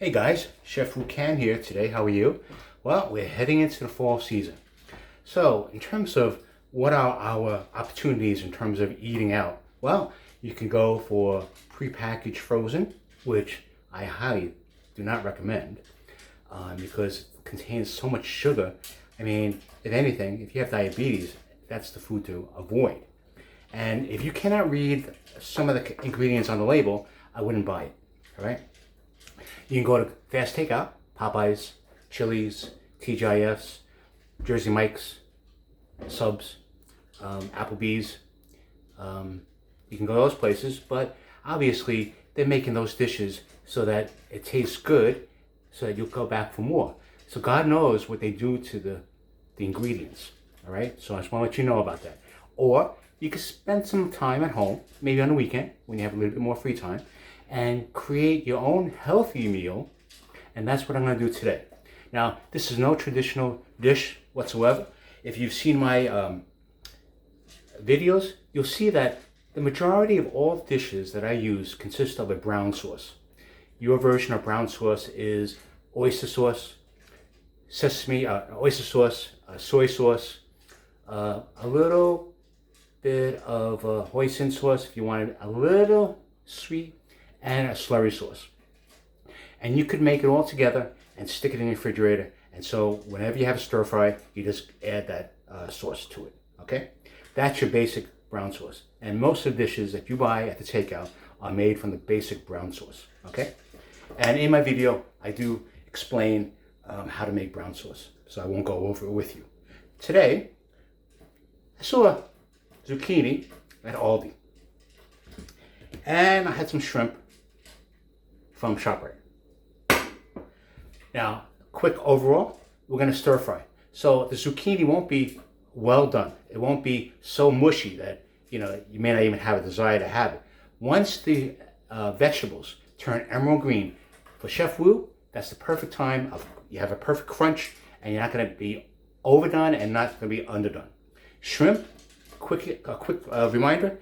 Hey guys, Chef Wukan here today. How are you? Well, we're heading into the fall season. So, in terms of what are our opportunities in terms of eating out? Well, you can go for prepackaged frozen, which I highly do not recommend because it contains so much sugar. I mean, if anything, if you have diabetes, that's the food to avoid. And if you cannot read some of the ingredients on the label, I wouldn't buy it, all right? You can go to fast takeout, Popeyes, Chili's, TGIF's, Jersey Mike's, Subs, Applebee's. You can go to those places, but obviously they're making those dishes so that it tastes good, so that you'll go back for more. So God knows what they do to the ingredients, all right? So I just want to let you know about that. Or you can spend some time at home, maybe on the weekend when you have a little bit more free time, and create your own healthy meal, and that's what I'm going to do today. Now, this is no traditional dish whatsoever. If you've seen my videos, you'll see that the majority of all dishes that I use consist of a brown sauce. Your version of brown sauce is oyster sauce, oyster sauce, soy sauce, a little bit of Hoisin sauce if you wanted a little sweet, and a slurry sauce. And you could make it all together and stick it in the refrigerator. And so whenever you have a stir fry, you just add that sauce to it, okay? That's your basic brown sauce. And most of the dishes that you buy at the takeout are made from the basic brown sauce, okay? And in my video, I do explain how to make brown sauce, so I won't go over it with you. Today, I saw zucchini at Aldi. And I had some shrimp from ShopRite. Now, quick overall, we're going to stir fry. So the zucchini won't be well done. It won't be so mushy that you may not even have a desire to have it. Once the vegetables turn emerald green, for Chef Wu, that's the perfect time. You have a perfect crunch, and you're not going to be overdone and not going to be underdone. Shrimp, a quick reminder.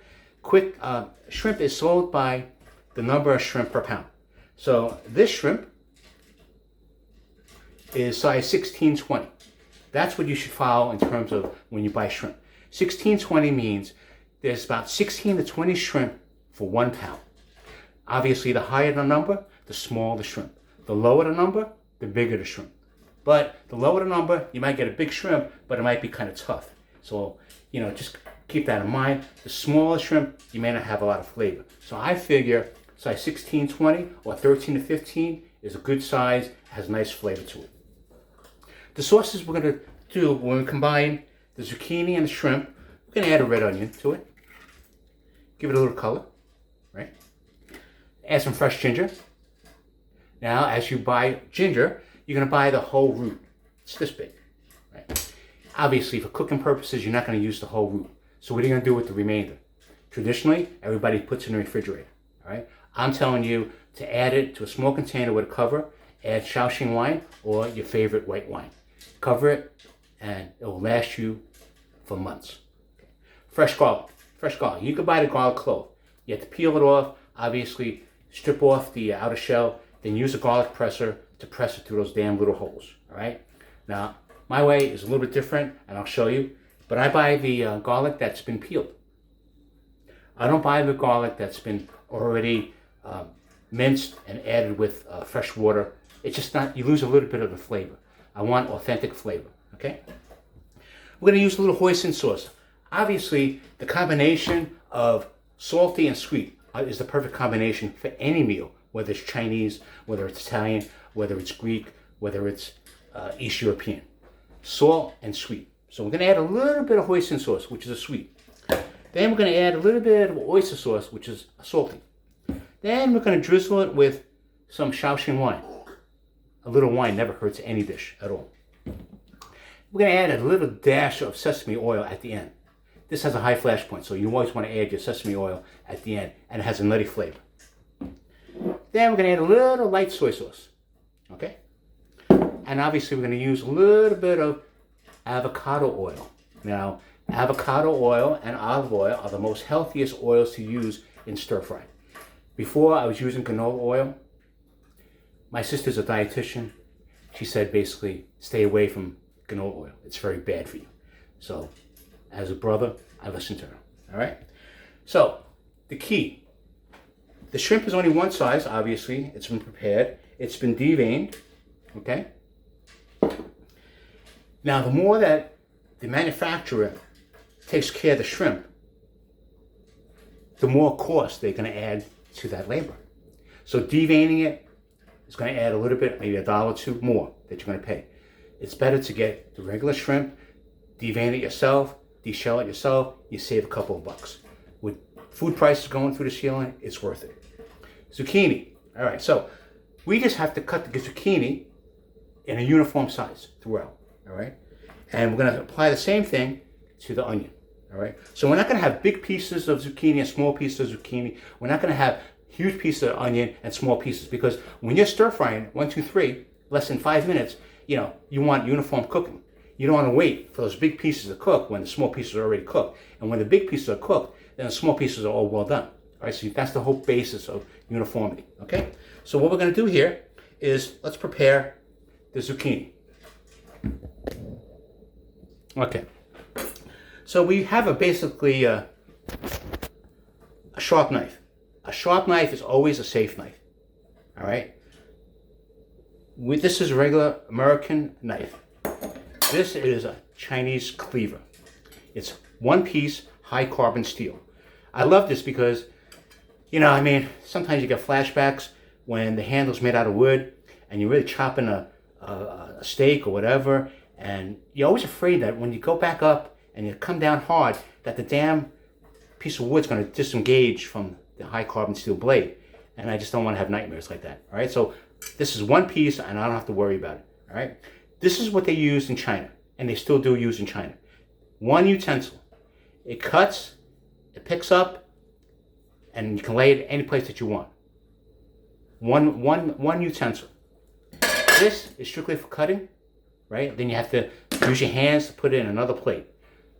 Shrimp is sold by the number of shrimp per pound. So this shrimp is size 1620. That's what you should follow in terms of when you buy shrimp. 1620 means there's about 16 to 20 shrimp for 1 pound. Obviously, the higher the number, the smaller the shrimp. The lower the number, the bigger the shrimp. But the lower the number, you might get a big shrimp, but it might be kind of tough. So, just keep that in mind. The smaller shrimp, you may not have a lot of flavor. So I figure size 16-20 or 13 to 15 is a good size, has nice flavor to it. The sauces we're going to do when we combine the zucchini and the shrimp, we're going to add a red onion to it. Give it a little color, right? Add some fresh ginger. Now, as you buy ginger, you're going to buy the whole root. It's this big, right? Obviously, for cooking purposes, you're not going to use the whole root. So what are you going to do with the remainder? Traditionally, everybody puts it in the refrigerator, all right? I'm telling you to add it to a small container with a cover, add Shaoxing wine or your favorite white wine. Cover it, and it will last you for months. Fresh garlic. You can buy the garlic clove. You have to peel it off, obviously strip off the outer shell, then use a garlic presser to press it through those damn little holes, all right? Now, my way is a little bit different, and I'll show you. But I buy the garlic that's been peeled. I don't buy the garlic that's been already minced and added with fresh water. It's just not, you lose a little bit of the flavor. I want authentic flavor, okay? We're going to use a little hoisin sauce. Obviously, the combination of salty and sweet is the perfect combination for any meal, whether it's Chinese, whether it's Italian, whether it's Greek, whether it's East European. Salt and sweet. So we're going to add a little bit of hoisin sauce, which is a sweet. Then we're going to add a little bit of oyster sauce, which is a salty. Then we're going to drizzle it with some Shaoxing wine. A little wine never hurts any dish at all. We're going to add a little dash of sesame oil at the end. This has a high flash point, so you always want to add your sesame oil at the end, and it has a nutty flavor. Then we're going to add a little light soy sauce, okay? And obviously we're going to use a little bit of avocado oil. Now, avocado oil and olive oil are the most healthiest oils to use in stir fry. Before I was using canola oil. My sister's a dietitian. She said basically stay away from canola oil. It's very bad for you. So as a brother, I listened to her. All right. So the key. The shrimp is only one size, obviously. It's been prepared. It's been deveined. Okay. Now the more that the manufacturer takes care of the shrimp, the more cost they're going to add to that labor. So deveining it is going to add a little bit, maybe $1 or $2 more that you're going to pay. It's better to get the regular shrimp, devein it yourself, deshell it yourself, you save a couple of bucks. With food prices going through the ceiling, it's worth it. Zucchini. All right, so we just have to cut the zucchini in a uniform size throughout, all right? And we're going to apply the same thing to the onion, all right? So we're not going to have big pieces of zucchini and small pieces of zucchini. We're not going to have huge pieces of onion and small pieces, because when you're stir frying 1, 2, 3, less than 5 minutes, you want uniform cooking. You don't want to wait for those big pieces to cook when the small pieces are already cooked. And when the big pieces are cooked, then the small pieces are all well done. All right, so that's the whole basis of uniformity. Okay, so what we're going to do here is let's prepare the zucchini. Okay, so we have basically a sharp knife. A sharp knife is always a safe knife. All right. This is a regular American knife. This is a Chinese cleaver. It's one piece high carbon steel. I love this because, sometimes you get flashbacks when the handle's made out of wood and you're really chopping a steak or whatever, and you're always afraid that when you go back up and you come down hard, that the damn piece of wood's going to disengage from the high carbon steel blade. And I just don't want to have nightmares like that. All right, so this is one piece and I don't have to worry about it. All right, this is what they used in China, and they still do use in China. One utensil. It cuts, it picks up, and you can lay it any place that you want. One utensil. This is strictly for cutting, right? Then you have to use your hands to put it in another plate.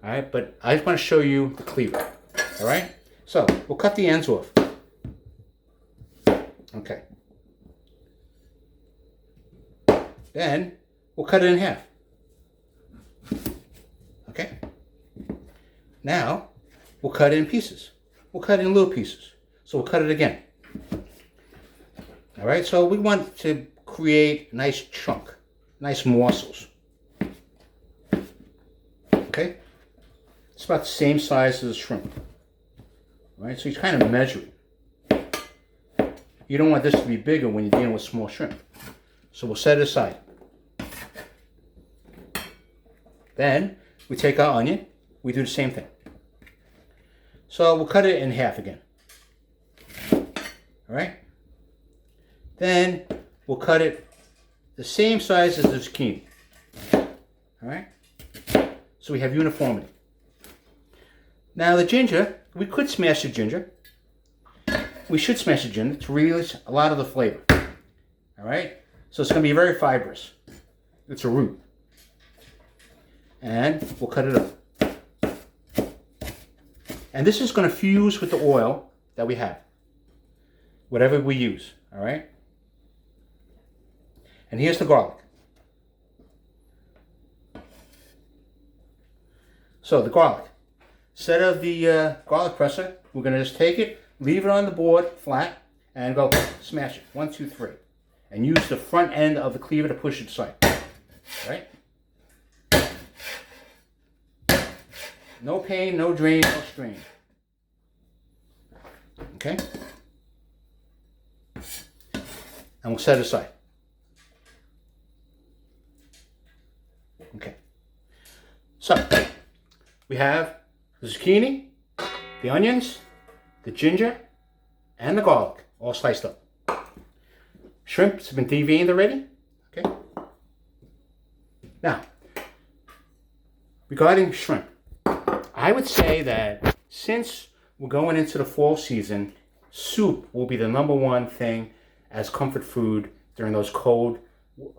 All right, but I just want to show you the cleaver. All right, so we'll cut the ends off. Okay. Then we'll cut it in half. Okay. Now we'll cut it in pieces. We'll cut it in little pieces. So we'll cut it again. All right, so we want to create a nice chunk, nice morsels. Okay. It's about the same size as a shrimp. All right, so you kind of measure it. You don't want this to be bigger when you're dealing with small shrimp. So we'll set it aside. Then we take our onion. We do the same thing. So we'll cut it in half again. All right. Then we'll cut it the same size as the zucchini. All right. So we have uniformity. Now the ginger, we could smash the ginger. We should smash the ginger to release a lot of the flavor. All right. So it's going to be very fibrous. It's a root. And we'll cut it up. And this is going to fuse with the oil that we have. Whatever we use. All right. And here's the garlic. So the garlic. Instead of the garlic presser, we're going to just take it, leave it on the board flat, and go smash it. 1, 2, 3. And use the front end of the cleaver to push it aside. Right? No pain, no drain, no strain. Okay? And we'll set it aside. Okay. So, we have the zucchini, the onions, the ginger, and the garlic all sliced up. Shrimps have been deveined already. Okay. Now, regarding shrimp, I would say that since we're going into the fall season, soup will be the #1 thing as comfort food during those cold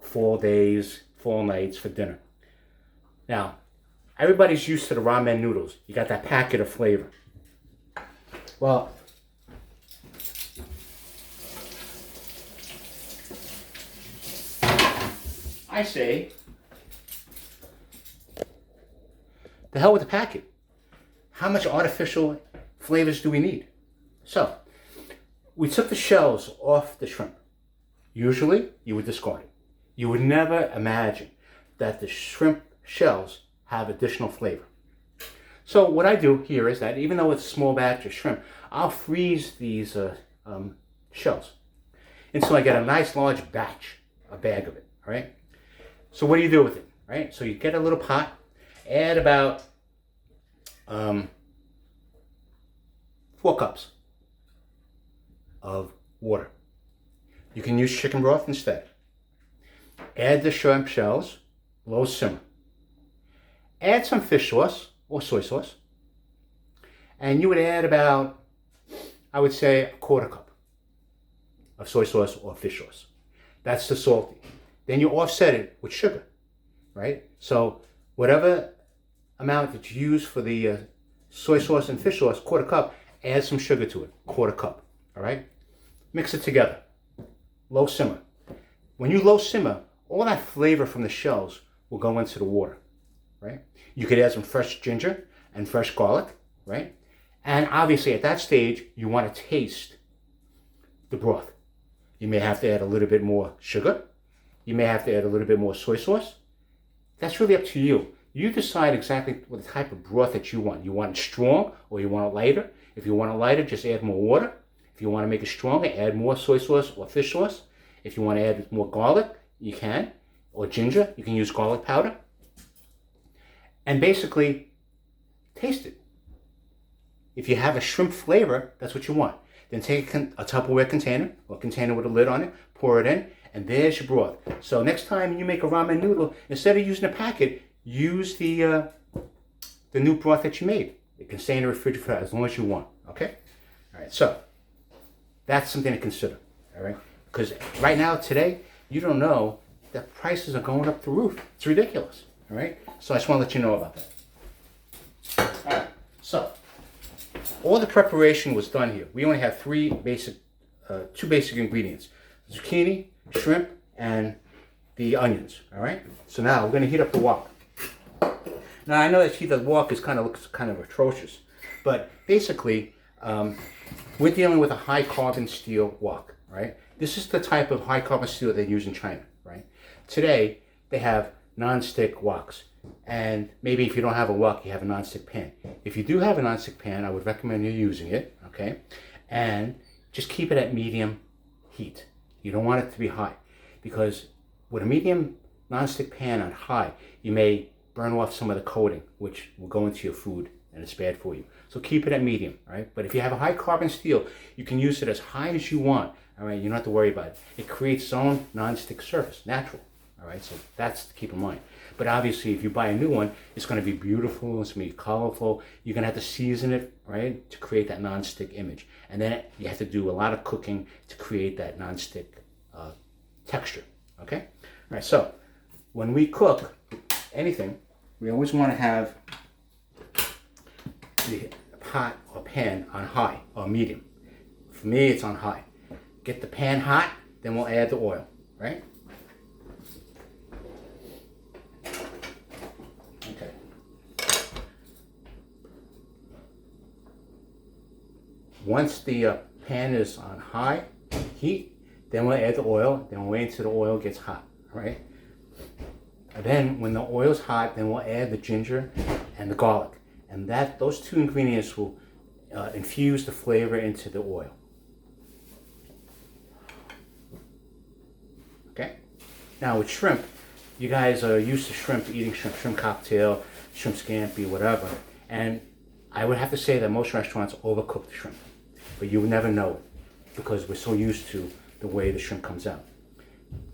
fall days, fall nights for dinner. Now, everybody's used to the ramen noodles. You got that packet of flavor. Well, I say, the hell with the packet. How much artificial flavors do we need? So, we took the shells off the shrimp. Usually, you would discard it. You would never imagine that the shrimp shells have additional flavor. So what I do here is that even though it's a small batch of shrimp, I'll freeze these shells until I get a nice large batch, a bag of it, all right? So what do you do with it, right? So you get a little pot, add about 4 cups of water. You can use chicken broth instead. Add the shrimp shells, low simmer. Add some fish sauce or soy sauce. And you would add about, I would say, 1/4 cup of soy sauce or fish sauce. That's the salty. Then you offset it with sugar, right? So whatever amount that you use for the soy sauce and fish sauce, 1/4 cup, add some sugar to it, 1/4 cup, all right? Mix it together, low simmer. When you low simmer, all that flavor from the shells will go into the water, right? You could add some fresh ginger and fresh garlic, right? And obviously at that stage, you want to taste the broth. You may have to add a little bit more sugar. You may have to add a little bit more soy sauce. That's really up to you. You decide exactly what the type of broth that you want. You want it strong or you want it lighter. If you want it lighter, just add more water. If you want to make it stronger, add more soy sauce or fish sauce. If you want to add more garlic, you can. Or ginger, you can use garlic powder. And basically, taste it. If you have a shrimp flavor, that's what you want. Then take a Tupperware container, or a container with a lid on it, pour it in, and there's your broth. So next time you make a ramen noodle, instead of using a packet, use the new broth that you made. It can stay in the refrigerator as long as you want, okay? All right, so that's something to consider, all right? Because right now, today, you don't know that prices are going up the roof. It's ridiculous, all right? So I just want to let you know about that. All right, so all the preparation was done here. We only have two basic ingredients: zucchini, shrimp, and the onions, all right? So now we're going to heat up the wok. Now I know that the wok looks kind of atrocious, but basically we're dealing with a high carbon steel wok, right? This is the type of high carbon steel they use in China, right? Today they have non-stick woks, and maybe if you don't have a wok, you have a non-stick pan. If you do have a non-stick pan, I would recommend you using it, okay? And just keep it at medium heat. You don't want it to be high, because with a medium non-stick pan on high, you may burn off some of the coating, which will go into your food, and it's bad for you. So keep it at medium, all right? But if you have a high carbon steel, you can use it as high as you want, all right? You don't have to worry about it. It creates its own non-stick surface, natural, all right? So that's to keep in mind. But obviously, if you buy a new one, it's going to be beautiful, it's going to be colorful. You're going to have to season it, right, to create that non-stick image. And then you have to do a lot of cooking to create that non-stick texture, okay? All right, so when we cook anything, we always want to have the pot or pan on high or medium. For me, it's on high. Get the pan hot, then we'll add the oil, right? Okay. Once the pan is on high heat, then we'll add the oil, then we'll wait until the oil gets hot, all right? And then when the oil's hot, then we'll add the ginger and the garlic. And those two ingredients will infuse the flavor into the oil. Okay? Now with shrimp, you guys are used to eating shrimp cocktail, shrimp scampi, whatever. And I would have to say that most restaurants overcook the shrimp. But you would never know it because we're so used to the way the shrimp comes out.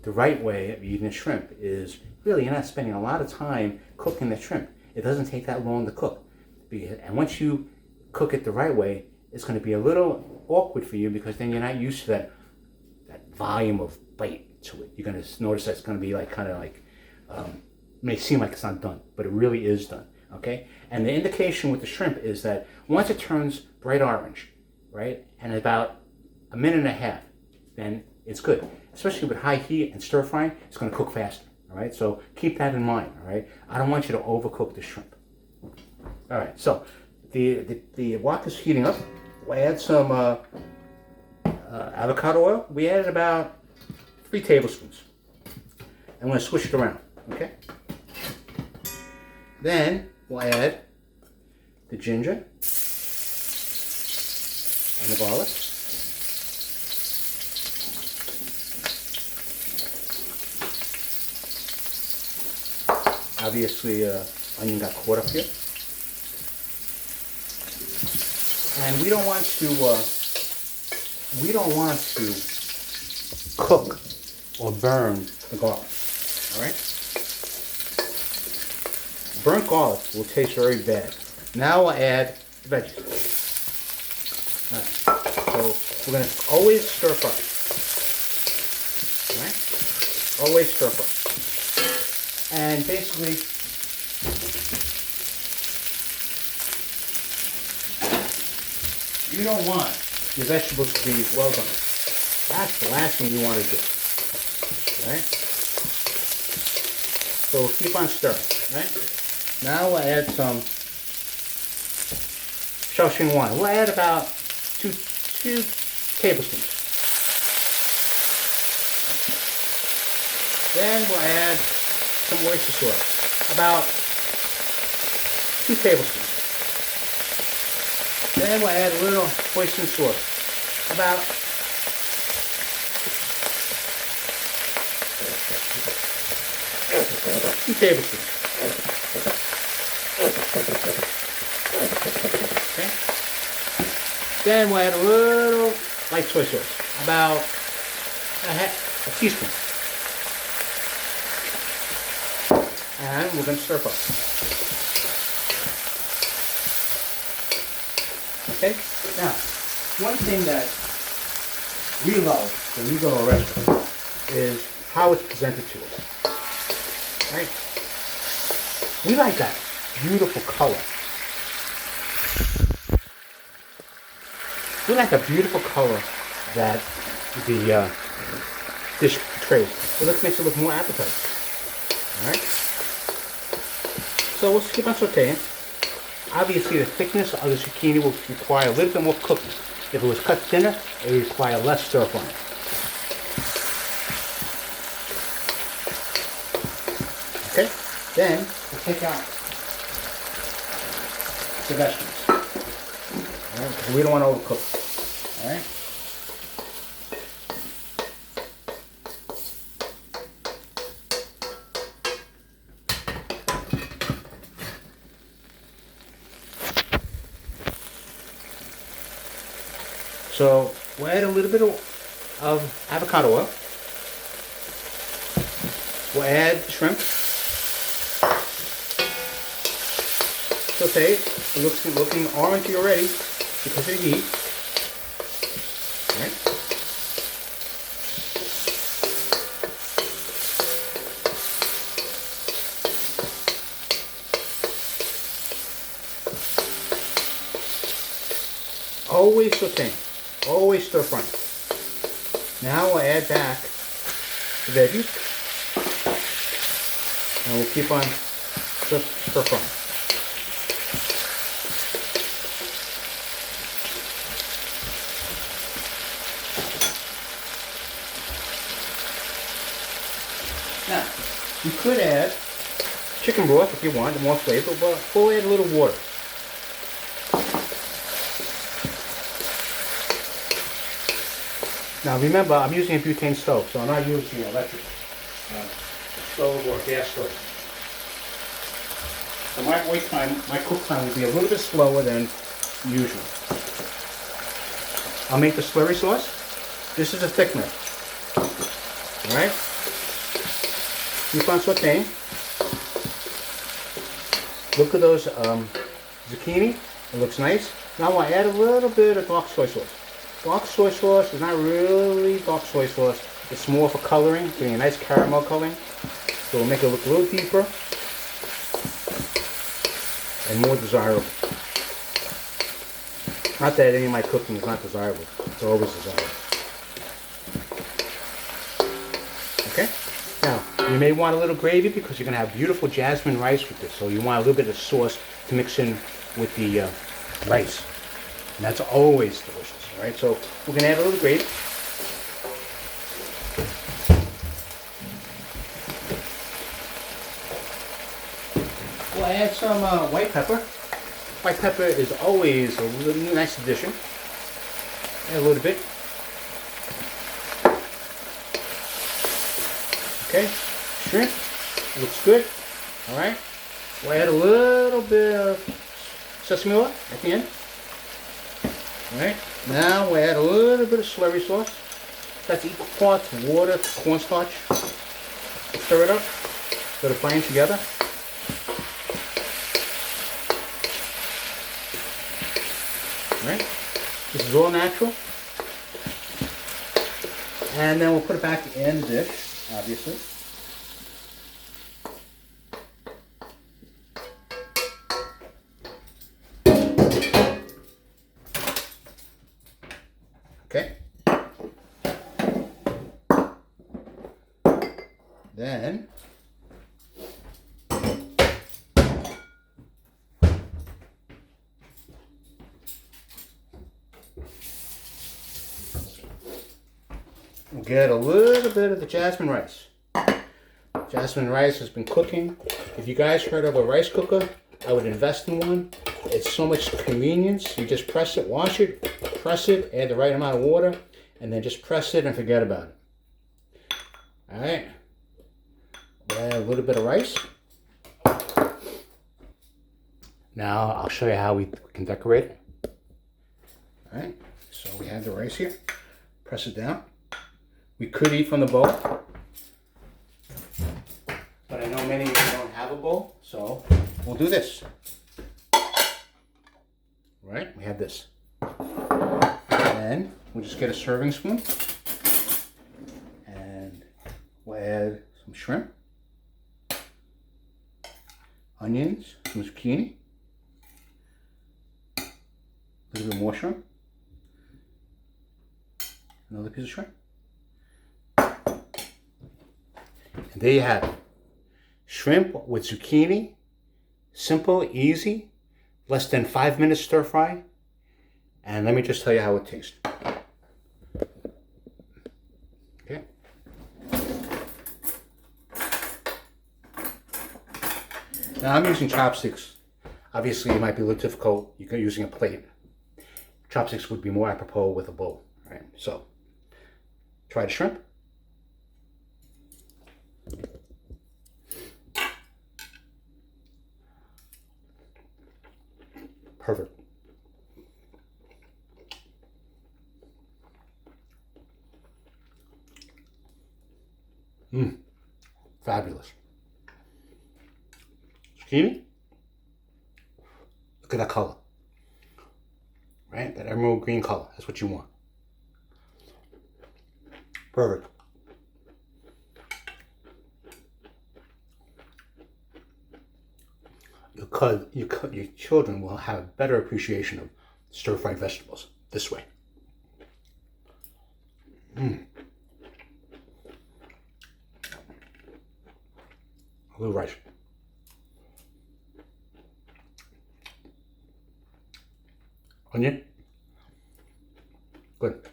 The right way of eating the shrimp is really you're not spending a lot of time cooking the shrimp. It doesn't take that long to cook. And once you cook it the right way, it's going to be a little awkward for you because then you're not used to that volume of bite to it. You're going to notice that it's going to be may seem like it's not done, but it really is done, okay? And the indication with the shrimp is that once it turns bright orange, right, and about a minute and a half, then it's good. Especially with high heat and stir frying, it's going to cook faster, All right, so keep that in mind. All right, I don't want you to overcook the shrimp. All right, so the wok is heating up. We'll add some avocado oil. We added about 3 tablespoons. I'm going to switch it around. Okay. Then we'll add the ginger and the garlic. Obviously, onion got caught up here, and we don't want to cook or burn the garlic. All right. Burnt garlic will taste very bad. Now we'll add the veggies. All right. So we're going to always stir fry. All right. Always stir fry. And basically, you don't want your vegetables to be well done. That's the last thing you want to do. Right? So we'll keep on stirring. Right? Now we'll add some Szechuan. We'll add about two tablespoons. Then we'll add some oyster sauce, about 2 tablespoons. Then we'll add a little hoisin sauce, about 2 tablespoons. Okay. Then we'll add a little light soy sauce, about a teaspoon. And we're going to stir fry. Okay? Now, one thing that we love when we go to a restaurant is how it's presented to us. Right? We like that beautiful color. We like the beautiful color that the dish portrays. It makes it look more appetizing. Alright? So we'll keep on sauteing. Obviously, the thickness of the zucchini will require a little bit more cooking. If it was cut thinner, it would require less stir frying. Okay? Then we'll take out the vegetables. Alright? Because we don't want to overcook. Alright? So we'll add a little bit of avocado oil. We'll add the shrimp. Saute it. It's looking orangey already because of the heat. All right. Always sauteing. Always stir frying. Now we'll add back the veggies. And we'll keep on stir frying. Now, you could add chicken broth if you want, more flavor, but we'll add a little water. Now remember, I'm using a butane stove, so I'm not using an electric stove or gas stove. So my cook time will be a little bit slower than usual. I'll make the slurry sauce. This is a thickener. Alright? Keep on sauteing. Look at those zucchini. It looks nice. Now I'll add a little bit of dark soy sauce. Dark soy sauce is not really dark soy sauce. It's more for coloring, getting a nice caramel coloring. So it'll make it look a little deeper and more desirable. Not that any of my cooking is not desirable. It's always desirable. Okay? Now, you may want a little gravy because you're going to have beautiful jasmine rice with this. So you want a little bit of sauce to mix in with the rice. And that's always delicious. All right, so we're going to add a little gravy. We'll add some white pepper. White pepper is always a really nice addition. Add a little bit. Okay, shrimp looks good. All right, we'll add a little bit of sesame oil at the end. All right, now we'll add a little bit of slurry sauce. That's equal parts water to cornstarch. Stir it up, let it bind together. All right, this is all natural. And then we'll put it back in the dish. Obviously. Okay. Then we'll get a little bit of the jasmine rice. Jasmine rice has been cooking. If you guys heard of a rice cooker, I would invest in one. It's so much convenience. You just press it, wash it, press it, add the right amount of water, and then just press it and forget about it. All right. Add a little bit of rice. Now I'll show you how we can decorate it. All right. So we have the rice here. Press it down. We could eat from the bowl, but I know many of you don't have a bowl, so we'll do this. Right, we have this. And we'll just get a serving spoon, and we'll add some shrimp, onions, some zucchini, a little bit more shrimp, another piece of shrimp. And there you have it. Shrimp with zucchini. Simple, easy, less than 5 minutes stir fry. And let me just tell you how it tastes. Okay. Now I'm using chopsticks. Obviously it might be a little difficult. You're using a plate. Chopsticks would be more apropos with a bowl. All right, so try the shrimp. Perfect. Fabulous. Zucchini. Look at that color. Right? That emerald green color. That's what you want. Perfect. Your children will have a better appreciation of stir-fried vegetables this way. A little rice. Onion. Good.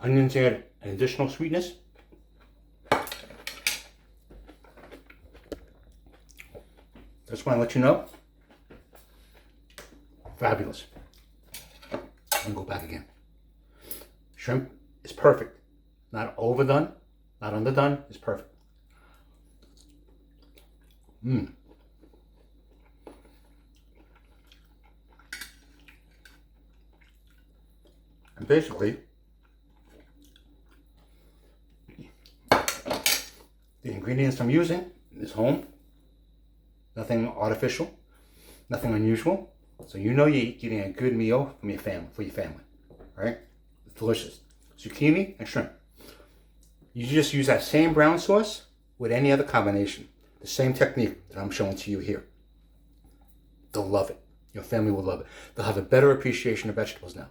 Onions add an additional sweetness. Just want to let you know. Fabulous. I'm going to go back again. Shrimp is perfect. Not overdone, not underdone. It's perfect. And basically, the ingredients I'm using is home. Nothing artificial, nothing unusual. So you know you're getting a good meal from your family, for your family. All right? It's delicious. Zucchini and shrimp. You just use that same brown sauce with any other combination. The same technique that I'm showing to you here. They'll love it. Your family will love it. They'll have a better appreciation of vegetables now.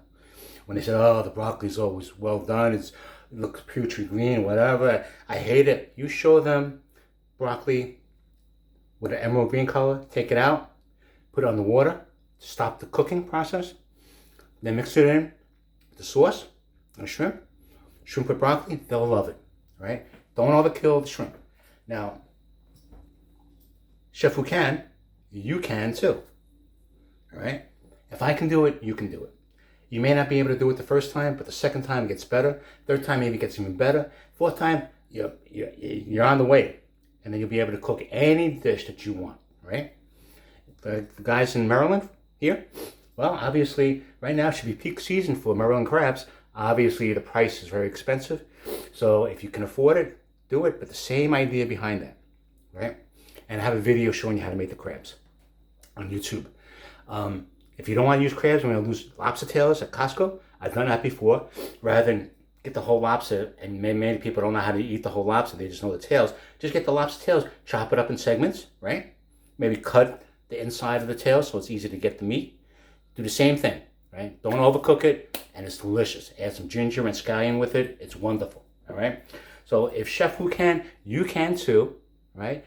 When they say, oh, the broccoli's always well done, it's it looks putrid green, whatever. I hate it. You show them broccoli with an emerald green color, take it out, put it on the water, stop the cooking process, then mix it in with the sauce and shrimp with broccoli, they'll love it, right? Don't overkill the shrimp. Now, chef who can, you can too, all right? If I can do it, you can do it. You may not be able to do it the first time, but the second time it gets better. Third time maybe gets even better. Fourth time, you're on the way. And then you'll be able to cook any dish that you want, right? The guys in Maryland here, well, obviously, right now should be peak season for Maryland crabs. Obviously, the price is very expensive. So if you can afford it, do it. But the same idea behind that, right? And I have a video showing you how to make the crabs on YouTube. If you don't want to use crabs, I'm going to use lobster tails at Costco. I've done that before. Rather than get the whole lobster, and many people don't know how to eat the whole lobster, they just know the tails. Just get the lobster tails, chop it up in segments, right? Maybe cut the inside of the tail so it's easy to get the meat. Do the same thing, right? Don't overcook it, and it's delicious. Add some ginger and scallion with it. It's wonderful, all right? So if chef who can, you can too, right?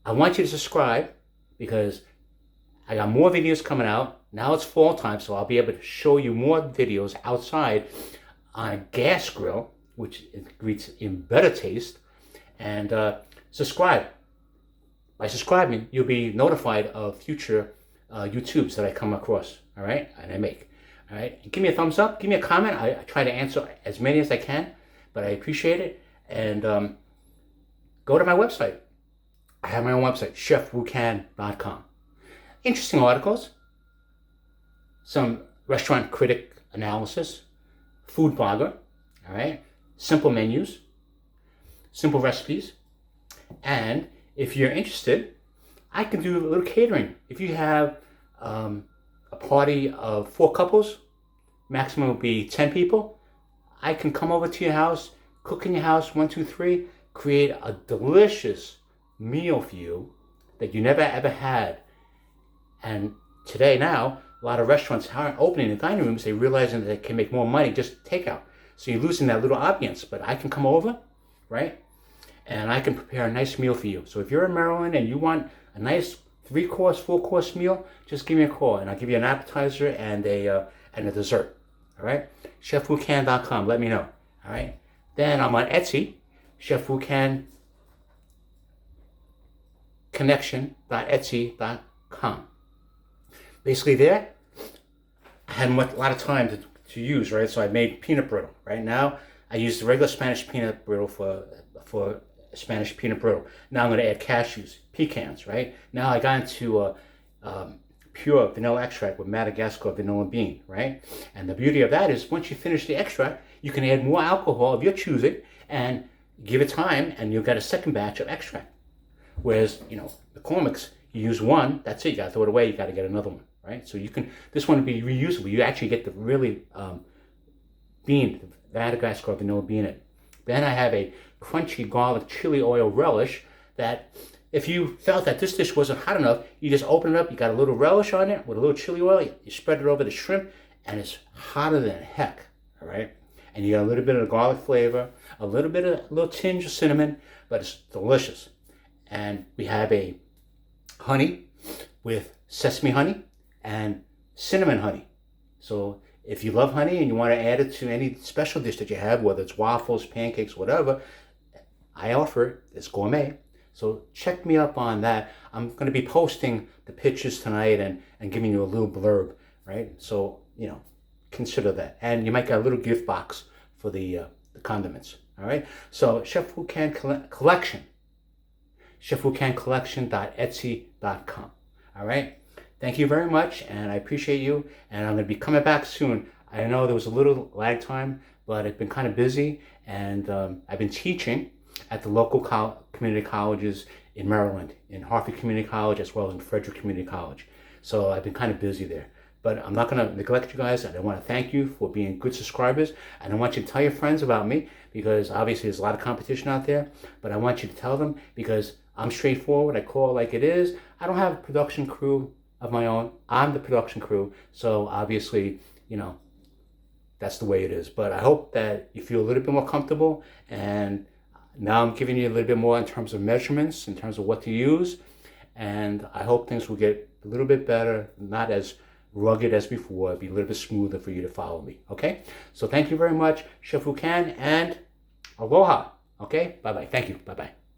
I want you to subscribe because I got more videos coming out. Now it's fall time, so I'll be able to show you more videos outside on a gas grill, which creates in better taste. And subscribe. By subscribing, you'll be notified of future YouTubes that I come across, all right, and I make. All right, and give me a thumbs up, give me a comment. I try to answer as many as I can, but I appreciate it. And go to my website. I have my own website, chefwhocan.com. Interesting articles, some restaurant critic analysis, food blogger, all right, simple menus, simple recipes, and if you're interested, I can do a little catering. If you have a party of 4 couples, maximum will be 10 people, I can come over to your house, cook in your house, 1, 2, 3, create a delicious meal for you that you never ever had. And today now, a lot of restaurants aren't opening the dining rooms. They're realizing that they can make more money just takeout. So you're losing that little ambience. But I can come over, right? And I can prepare a nice meal for you. So if you're in Maryland and you want a nice 3-course, 4-course meal, just give me a call. And I'll give you an appetizer and a dessert. All right? chefwhocan.com. Let me know. All right? Then I'm on Etsy, chefwhocan connection.etsy.com. Basically there, I had a lot of time to use, right? So I made peanut brittle. Right now, I use the regular Spanish peanut brittle for Spanish peanut brittle. Now I'm going to add cashews, pecans, right? Now I got into pure vanilla extract with Madagascar vanilla bean, right? And the beauty of that is once you finish the extract, you can add more alcohol of your choosing and give it time, and you'll get a second batch of extract. Whereas, the McCormick's, you use one, that's it, you got to throw it away, you got to get another one, right? So this one would be reusable. You actually get the really bean, the Madagascar vanilla bean in it. Then I have a crunchy garlic chili oil relish that if you felt that this dish wasn't hot enough, you just open it up, you got a little relish on it with a little chili oil, you spread it over the shrimp, and it's hotter than heck, all right? And you got a little bit of the garlic flavor, a little tinge of cinnamon, but it's delicious. And we have a honey with sesame honey and cinnamon honey. So if you love honey and you want to add it to any special dish that you have, whether it's waffles, pancakes, whatever, I offer it. It's gourmet. So check me up on that. I'm going to be posting the pictures tonight and giving you a little blurb, right? So, consider that. And you might get a little gift box for the condiments, all right? So Chef Who Can Collection. chefwhocancollection.etsy.com. All right? Thank you very much, and I appreciate you, and I'm going to be coming back soon. I know there was a little lag time, but I've been kind of busy, and I've been teaching at the local community colleges in Maryland, in Hartford Community College, as well as in Frederick Community College. So I've been kind of busy there. But I'm not going to neglect you guys, and I want to thank you for being good subscribers, and I want you to tell your friends about me, because obviously there's a lot of competition out there, but I want you to tell them, because I'm straightforward. I call it like it is. I don't have a production crew of my own. I'm the production crew. So obviously, that's the way it is. But I hope that you feel a little bit more comfortable, and now I'm giving you a little bit more in terms of measurements, in terms of what to use, and I hope things will get a little bit better, not as rugged as before. It'll be a little bit smoother for you to follow me, okay? So thank you very much, Chef Wu Can, and aloha, okay? Bye-bye. Thank you. Bye-bye.